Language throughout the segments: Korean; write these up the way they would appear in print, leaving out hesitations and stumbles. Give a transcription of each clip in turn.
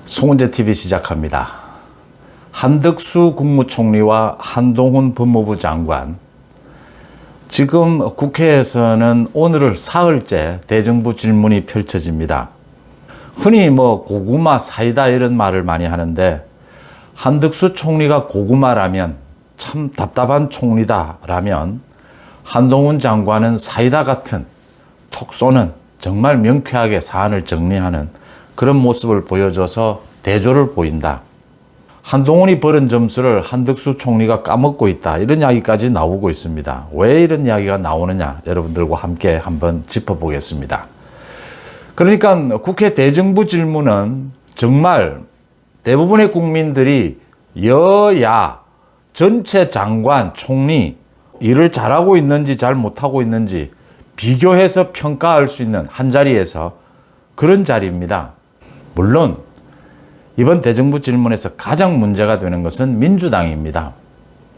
송은재 TV 시작합니다. 한덕수 국무총리와 한동훈 법무부 장관, 지금 국회에서는 오늘 사흘째 대정부 질문이 펼쳐집니다. 흔히 고구마 사이다 이런 말을 많이 하는데, 한덕수 총리가 고구마라면 참 답답한 총리다라면 한동훈 장관은 사이다 같은 톡 쏘는 정말 명쾌하게 사안을 정리하는 그런 모습을 보여줘서 대조를 보인다. 한동훈이 벌은 점수를 한덕수 총리가 까먹고 있다, 이런 이야기까지 나오고 있습니다. 왜 이런 이야기가 나오느냐, 여러분들과 함께 한번 짚어보겠습니다. 그러니까 국회 대정부 질문은 정말 대부분의 국민들이 여야 전체 장관, 총리 일을 잘하고 있는지 잘 못하고 있는지 비교해서 평가할 수 있는 한 자리에서 그런 자리입니다. 물론 이번 대정부 질문에서 가장 문제가 되는 것은 민주당입니다.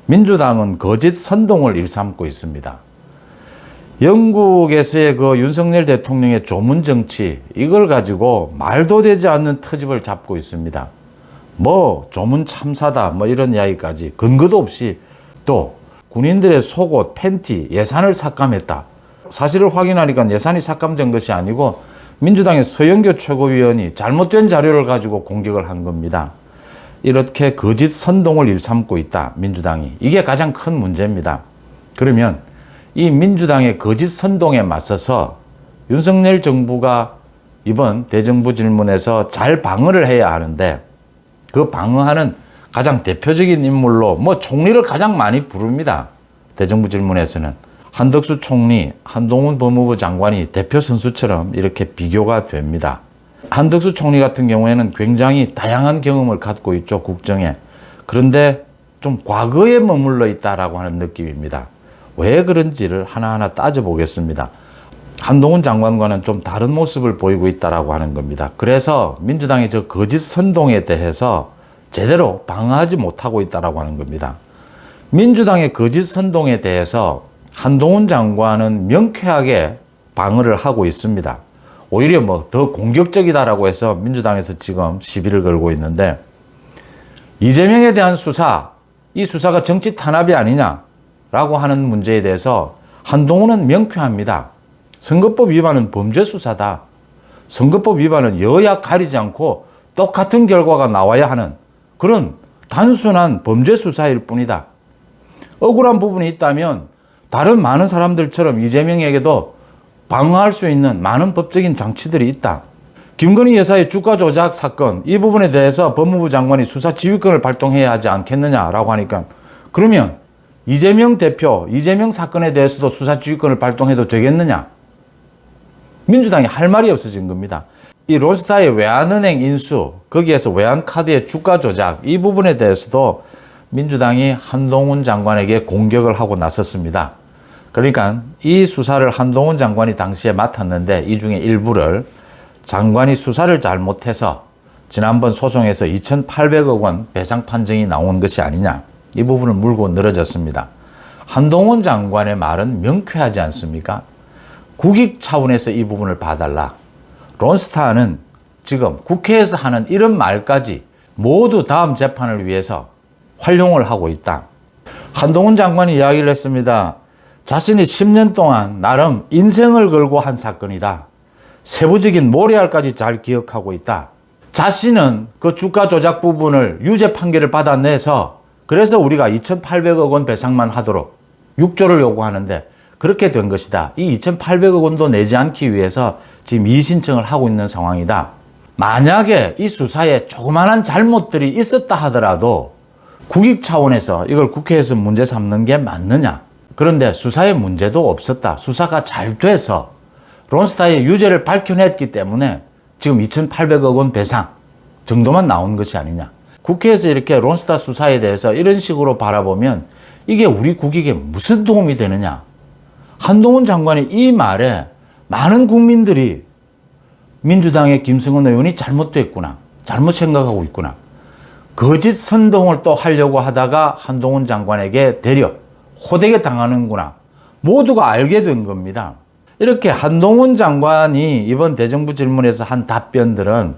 민주당은 거짓 선동을 일삼고 있습니다. 영국에서의 그 윤석열 대통령의 조문 정치, 이걸 가지고 말도 되지 않는 트집을 잡고 있습니다. 조문 참사다, 이런 이야기까지 근거도 없이, 또 군인들의 속옷, 팬티, 예산을 삭감했다. 사실을 확인하니까 예산이 삭감된 것이 아니고 민주당의 서영교 최고위원이 잘못된 자료를 가지고 공격을 한 겁니다. 이렇게 거짓 선동을 일삼고 있다, 민주당이. 이게 가장 큰 문제입니다. 그러면 이 민주당의 거짓 선동에 맞서서 윤석열 정부가 이번 대정부 질문에서 잘 방어를 해야 하는데, 그 방어하는 가장 대표적인 인물로 총리를 가장 많이 부릅니다. 대정부 질문에서는 한덕수 총리, 한동훈 법무부 장관이 대표 선수처럼 이렇게 비교가 됩니다. 한덕수 총리 같은 경우에는 굉장히 다양한 경험을 갖고 있죠, 국정에. 그런데 좀 과거에 머물러 있다라고 하는 느낌입니다. 왜 그런지를 하나하나 따져보겠습니다. 한동훈 장관과는 좀 다른 모습을 보이고 있다라고 하는 겁니다. 그래서 민주당의 저 거짓 선동에 대해서 제대로 방어하지 못하고 있다라고 하는 겁니다. 민주당의 거짓 선동에 대해서 한동훈 장관은 명쾌하게 방어를 하고 있습니다. 오히려 더 공격적이다라고 해서 민주당에서 지금 시비를 걸고 있는데, 이재명에 대한 수사, 이 수사가 정치 탄압이 아니냐라고 하는 문제에 대해서 한동훈은 명쾌합니다. 선거법 위반은 범죄 수사다. 선거법 위반은 여야 가리지 않고 똑같은 결과가 나와야 하는 그런 단순한 범죄 수사일 뿐이다. 억울한 부분이 있다면 다른 많은 사람들처럼 이재명에게도 방어할 수 있는 많은 법적인 장치들이 있다. 김건희 여사의 주가 조작 사건, 이 부분에 대해서 법무부 장관이 수사 지휘권을 발동해야 하지 않겠느냐라고 하니까, 그러면 이재명 대표, 이재명 사건에 대해서도 수사 지휘권을 발동해도 되겠느냐? 민주당이 할 말이 없어진 겁니다. 이 론스타의 외환은행 인수, 거기에서 외환카드의 주가 조작, 이 부분에 대해서도 민주당이 한동훈 장관에게 공격을 하고 나섰습니다. 그러니까 이 수사를 한동훈 장관이 당시에 맡았는데, 이 중에 일부를 장관이 수사를 잘못해서 지난번 소송에서 2,800억 원 배상 판정이 나온 것이 아니냐, 이 부분을 물고 늘어졌습니다. 한동훈 장관의 말은 명쾌하지 않습니까? 국익 차원에서 이 부분을 봐달라. 론스타는 지금 국회에서 하는 이런 말까지 모두 다음 재판을 위해서 활용을 하고 있다. 한동훈 장관이 이야기를 했습니다. 자신이 10년 동안 나름 인생을 걸고 한 사건이다. 세부적인 모래알까지 잘 기억하고 있다. 자신은 그 주가 조작 부분을 유죄 판결을 받아내서, 그래서 우리가 2,800억 원 배상만 하도록 6조를 요구하는데 그렇게 된 것이다. 이 2,800억 원도 내지 않기 위해서 지금 이의 신청을 하고 있는 상황이다. 만약에 이 수사에 조그마한 잘못들이 있었다 하더라도 국익 차원에서 이걸 국회에서 문제 삼는 게 맞느냐? 그런데 수사에 문제도 없었다. 수사가 잘 돼서 론스타의 유죄를 밝혀냈기 때문에 지금 2,800억 원 배상 정도만 나온 것이 아니냐. 국회에서 이렇게 론스타 수사에 대해서 이런 식으로 바라보면 이게 우리 국익에 무슨 도움이 되느냐. 한동훈 장관의 이 말에 많은 국민들이 민주당의 김승원 의원이 잘못됐구나, 잘못 생각하고 있구나, 거짓 선동을 또 하려고 하다가 한동훈 장관에게 되려 호되게 당하는구나, 모두가 알게 된 겁니다. 이렇게 한동훈 장관이 이번 대정부 질문에서 한 답변들은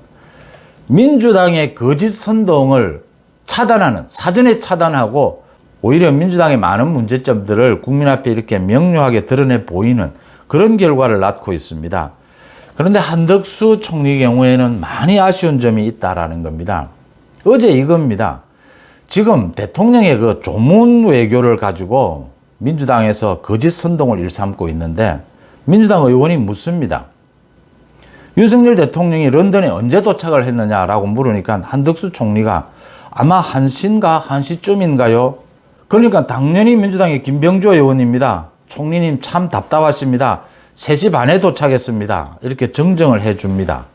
민주당의 거짓 선동을 차단하는, 사전에 차단하고 오히려 민주당의 많은 문제점들을 국민 앞에 이렇게 명료하게 드러내 보이는 그런 결과를 낳고 있습니다. 그런데 한덕수 총리 경우에는 많이 아쉬운 점이 있다라는 겁니다. 어제 이겁니다. 지금 대통령의 그 조문 외교를 가지고 민주당에서 거짓 선동을 일삼고 있는데 민주당 의원이 묻습니다. 윤석열 대통령이 런던에 언제 도착을 했느냐라고 물으니까 한덕수 총리가 아마 1시인가 1시쯤인가요? 그러니까 당연히 민주당의 김병조 의원입니다. 총리님 참 답답하십니다. 3시 반에 도착했습니다. 이렇게 정정을 해줍니다.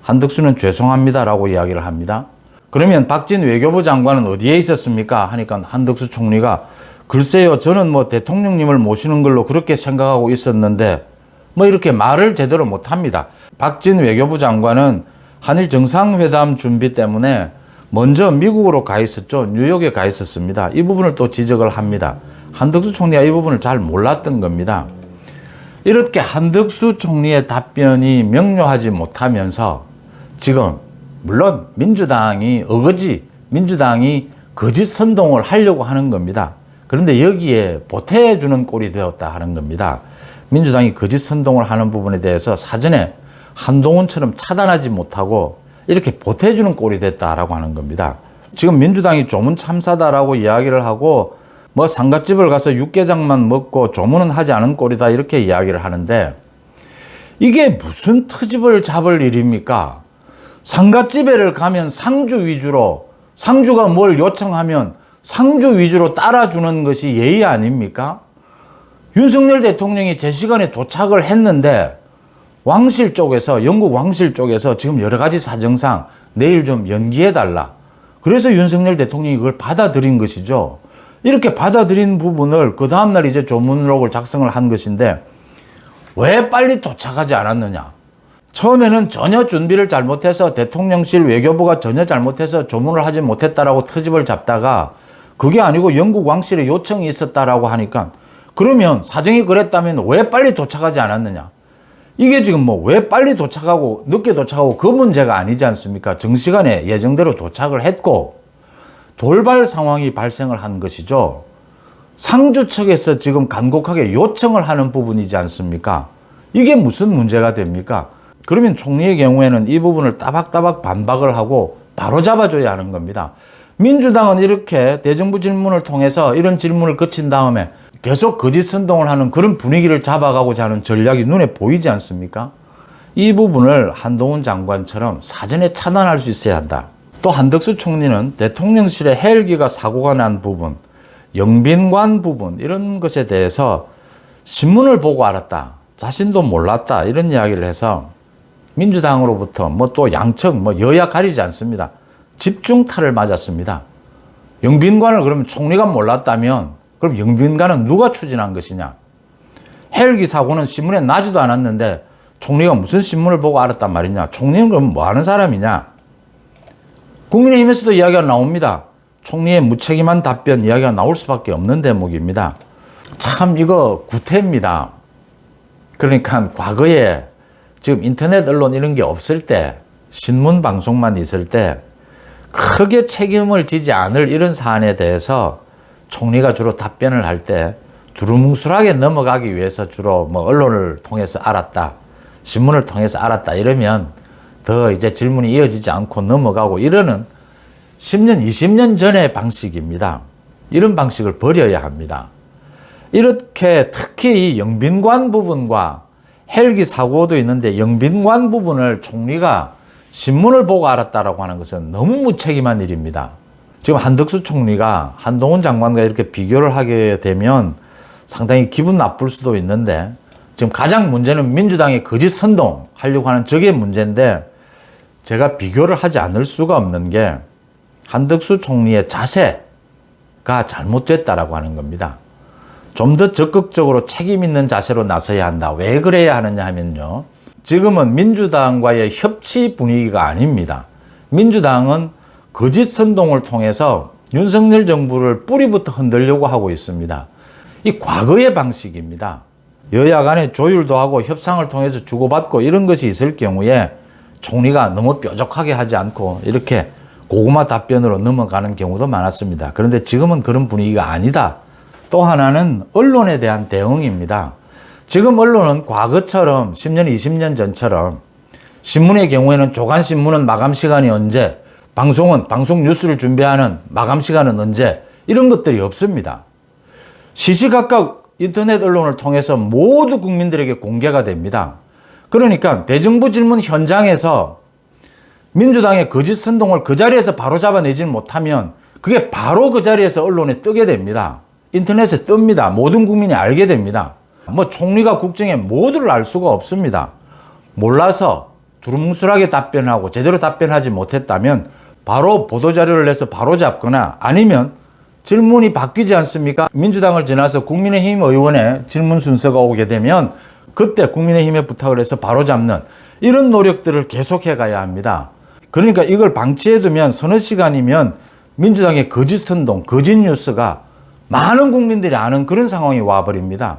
한덕수는 죄송합니다라고 이야기를 합니다. 그러면 박진 외교부 장관은 어디에 있었습니까? 하니까 한덕수 총리가 글쎄요, 저는 뭐 대통령님을 모시는 걸로 그렇게 생각하고 있었는데 뭐 이렇게 말을 제대로 못합니다. 박진 외교부 장관은 한일 정상회담 준비 때문에 먼저 미국으로 가 있었죠. 뉴욕에 가 있었습니다. 이 부분을 또 지적을 합니다. 한덕수 총리가 이 부분을 잘 몰랐던 겁니다. 이렇게 한덕수 총리의 답변이 명료하지 못하면서 지금 물론 민주당이 거짓 선동을 하려고 하는 겁니다. 그런데 여기에 보태주는 꼴이 되었다 하는 겁니다. 민주당이 거짓 선동을 하는 부분에 대해서 사전에 한동훈처럼 차단하지 못하고 이렇게 보태주는 꼴이 됐다라고 하는 겁니다. 지금 민주당이 조문 참사다라고 이야기를 하고 뭐 상갓집을 가서 육개장만 먹고 조문은 하지 않은 꼴이다 이렇게 이야기를 하는데 이게 무슨 트집을 잡을 일입니까? 상갓집에를 가면 상주 위주로, 상주가 뭘 요청하면 상주 위주로 따라주는 것이 예의 아닙니까? 윤석열 대통령이 제 시간에 도착을 했는데 왕실 쪽에서, 영국 왕실 쪽에서 지금 여러 가지 사정상 내일 좀 연기해달라. 그래서 윤석열 대통령이 그걸 받아들인 것이죠. 이렇게 받아들인 부분을 그 다음날 이제 조문록을 작성을 한 것인데 왜 빨리 도착하지 않았느냐. 처음에는 전혀 준비를 잘못해서 대통령실 외교부가 전혀 잘못해서 조문을 하지 못했다라고 트집을 잡다가 그게 아니고 영국 왕실의 요청이 있었다라고 하니까 그러면 사정이 그랬다면 왜 빨리 도착하지 않았느냐. 이게 지금 뭐 왜 빨리 도착하고 늦게 도착하고 그 문제가 아니지 않습니까? 정시간에 예정대로 도착을 했고 돌발 상황이 발생을 한 것이죠. 상주 측에서 지금 간곡하게 요청을 하는 부분이지 않습니까? 이게 무슨 문제가 됩니까? 그러면 총리의 경우에는 이 부분을 따박따박 반박을 하고 바로 잡아줘야 하는 겁니다. 민주당은 이렇게 대정부 질문을 통해서 이런 질문을 거친 다음에 계속 거짓 선동을 하는 그런 분위기를 잡아가고자 하는 전략이 눈에 보이지 않습니까? 이 부분을 한동훈 장관처럼 사전에 차단할 수 있어야 한다. 또 한덕수 총리는 대통령실의 헬기가 사고가 난 부분, 영빈관 부분 이런 것에 대해서 신문을 보고 알았다. 자신도 몰랐다. 이런 이야기를 해서 민주당으로부터 뭐 또 양측 뭐 여야 가리지 않습니다. 집중타를 맞았습니다. 영빈관을 그러면 총리가 몰랐다면 그럼 영빈관은 누가 추진한 것이냐? 헬기 사고는 신문에 나지도 않았는데 총리가 무슨 신문을 보고 알았단 말이냐? 총리는 그럼 뭐 하는 사람이냐? 국민의힘에서도 이야기가 나옵니다. 총리의 무책임한 답변 이야기가 나올 수밖에 없는 대목입니다. 참 이거 구태입니다. 그러니까 과거에 지금 인터넷 언론 이런 게 없을 때 신문 방송만 있을 때 크게 책임을 지지 않을 이런 사안에 대해서 총리가 주로 답변을 할 때 두루뭉술하게 넘어가기 위해서 주로 뭐 언론을 통해서 알았다, 신문을 통해서 알았다 이러면 더 이제 질문이 이어지지 않고 넘어가고 이러는 10년, 20년 전의 방식입니다. 이런 방식을 버려야 합니다. 이렇게 특히 이 영빈관 부분과 헬기 사고도 있는데 영빈관 부분을 총리가 신문을 보고 알았다라고 하는 것은 너무 무책임한 일입니다. 지금 한덕수 총리가 한동훈 장관과 이렇게 비교를 하게 되면 상당히 기분 나쁠 수도 있는데 지금 가장 문제는 민주당의 거짓 선동 하려고 하는 저게 문제인데 제가 비교를 하지 않을 수가 없는 게 한덕수 총리의 자세가 잘못됐다라고 하는 겁니다. 좀 더 적극적으로 책임 있는 자세로 나서야 한다. 왜 그래야 하느냐 하면요. 지금은 민주당과의 협치 분위기가 아닙니다. 민주당은 거짓 선동을 통해서 윤석열 정부를 뿌리부터 흔들려고 하고 있습니다. 이 과거의 방식입니다. 여야 간에 조율도 하고 협상을 통해서 주고받고 이런 것이 있을 경우에 총리가 너무 뾰족하게 하지 않고 이렇게 고구마 답변으로 넘어가는 경우도 많았습니다. 그런데 지금은 그런 분위기가 아니다. 또 하나는 언론에 대한 대응입니다. 지금 언론은 과거처럼 10년, 20년 전처럼 신문의 경우에는 조간신문은 마감 시간이 언제, 방송은 방송 뉴스를 준비하는 마감 시간은 언제, 이런 것들이 없습니다. 시시각각 인터넷 언론을 통해서 모두 국민들에게 공개가 됩니다. 그러니까 대정부 질문 현장에서 민주당의 거짓 선동을 그 자리에서 바로 잡아내지 못하면 그게 바로 그 자리에서 언론에 뜨게 됩니다. 인터넷에 뜹니다. 모든 국민이 알게 됩니다. 뭐 총리가 국정에 모두를 알 수가 없습니다. 몰라서 두루뭉술하게 답변하고 제대로 답변하지 못했다면 바로 보도자료를 내서 바로 잡거나 아니면 질문이 바뀌지 않습니까? 민주당을 지나서 국민의힘 의원의 질문 순서가 오게 되면 그때 국민의힘에 부탁을 해서 바로 잡는 이런 노력들을 계속해 가야 합니다. 그러니까 이걸 방치해두면 서너 시간이면 민주당의 거짓 선동, 거짓 뉴스가 많은 국민들이 아는 그런 상황이 와버립니다.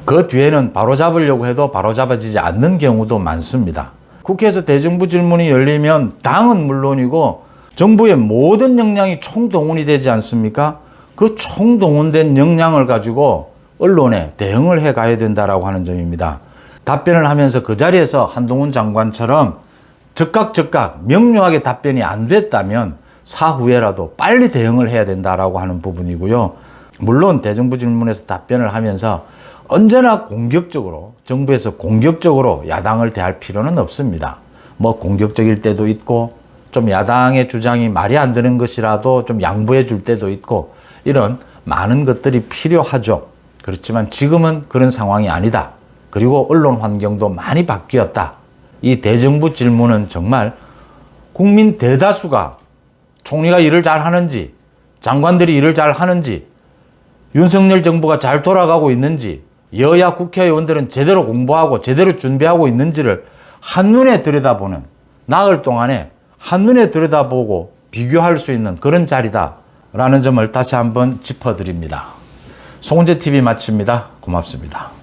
그 뒤에는 바로 잡으려고 해도 바로 잡아지지 않는 경우도 많습니다. 국회에서 대정부 질문이 열리면 당은 물론이고 정부의 모든 역량이 총동원이 되지 않습니까? 그 총동원된 역량을 가지고 언론에 대응을 해가야 된다라고 하는 점입니다. 답변을 하면서 그 자리에서 한동훈 장관처럼 즉각 명료하게 답변이 안 됐다면 사후에라도 빨리 대응을 해야 된다라고 하는 부분이고요. 물론 대정부 질문에서 답변을 하면서 언제나 공격적으로 정부에서 공격적으로 야당을 대할 필요는 없습니다. 뭐 공격적일 때도 있고 좀 야당의 주장이 말이 안 되는 것이라도 좀 양보해 줄 때도 있고 이런 많은 것들이 필요하죠. 그렇지만 지금은 그런 상황이 아니다. 그리고 언론 환경도 많이 바뀌었다. 이 대정부 질문은 정말 국민 대다수가 총리가 일을 잘 하는지, 장관들이 일을 잘 하는지, 윤석열 정부가 잘 돌아가고 있는지, 여야 국회의원들은 제대로 공부하고 제대로 준비하고 있는지를 한눈에 들여다보는, 나흘 동안에 한눈에 들여다보고 비교할 수 있는 그런 자리다라는 점을 다시 한번 짚어드립니다. 송은재TV 마칩니다. 고맙습니다.